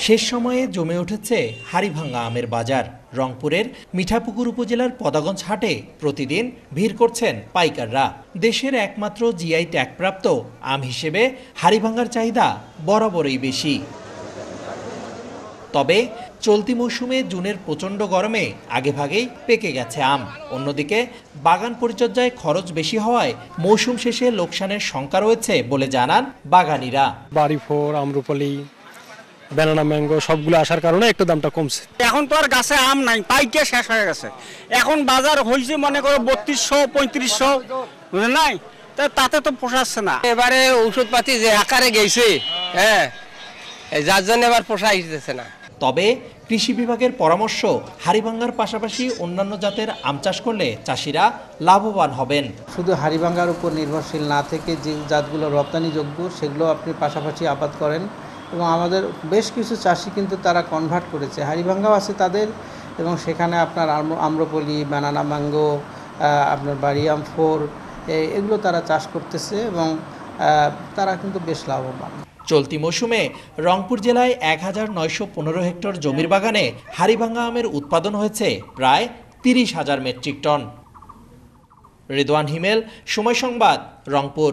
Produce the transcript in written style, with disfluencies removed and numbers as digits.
শেষ সময়ে জমে উঠেছে হাড়িভাঙ্গা আমের বাজার। রংপুরের মিঠাপুকুর উপজেলার পদাগঞ্জ হাটে প্রতিদিন ভিড় করছেন পাইকাররা। দেশের একমাত্র জিআই ট্যাগপ্রাপ্ত আম হিসেবে হাড়িভাঙ্গার চাহিদা বরাবরই বেশি। তবে চলতি মৌসুমে জুনের প্রচণ্ড গরমে আগেভাগেই পেকে গেছে আম। অন্যদিকে বাগান পরিচর্যায় খরচ বেশি হওয়ায় মৌসুম শেষে লোকসানের শঙ্কা রয়েছে বলে জানান বাগানীরা। বাড়িফোর, আম্রপালি, ব্যানানা ম্যাঙ্গো সবগুলো আসার কারণে একটু দামটা কমছে। এখন তো আর গাছে আম নাই, পাইকে শেষ হয়ে গেছে। এখন বাজার হয়েছে মনে করো 3200 3500, বুঝলেন নাই, তাতে তো পোষাচ্ছে না। এবারে ঔষধপাতি যে আকারে গেছে, হ্যাঁ, যার জন্য এবার পোষাইতেছে না। তবে কৃষি বিভাগের পরামর্শ, হাড়িভাঙ্গার পাশাপাশি অন্যান্য জাতের আম চাষ করলে চাষিরা লাভবান হবেন। শুধু হাড়িভাঙ্গার উপর নির্ভরশীল না থেকে যে জাতগুলো রপ্তানিযোগ্য সেগুলো আপনি পাশাপাশি আবাদ করেন। এবং আমাদের বেশ কিছু চাষি কিন্তু তারা কনভার্ট করেছে, হাড়িভাঙ্গাও আছে তাদের, এবং সেখানে আপনার আম্রপলি, ব্যানানা ম্যাঙ্গো, আপনার বাড়িয়াম ফোর, এগুলো তারা চাষ করতেছে এবং তারা কিন্তু বেশ লাভবান। চলতি মৌসুমে রংপুর জেলায় 1915 হেক্টর জমির বাগানে হাড়িভাঙ্গা আমের উৎপাদন হয়েছে প্রায় 30,000 মেট্রিক টন। রিদওয়ান হিমেল, সময় সংবাদ, রংপুর।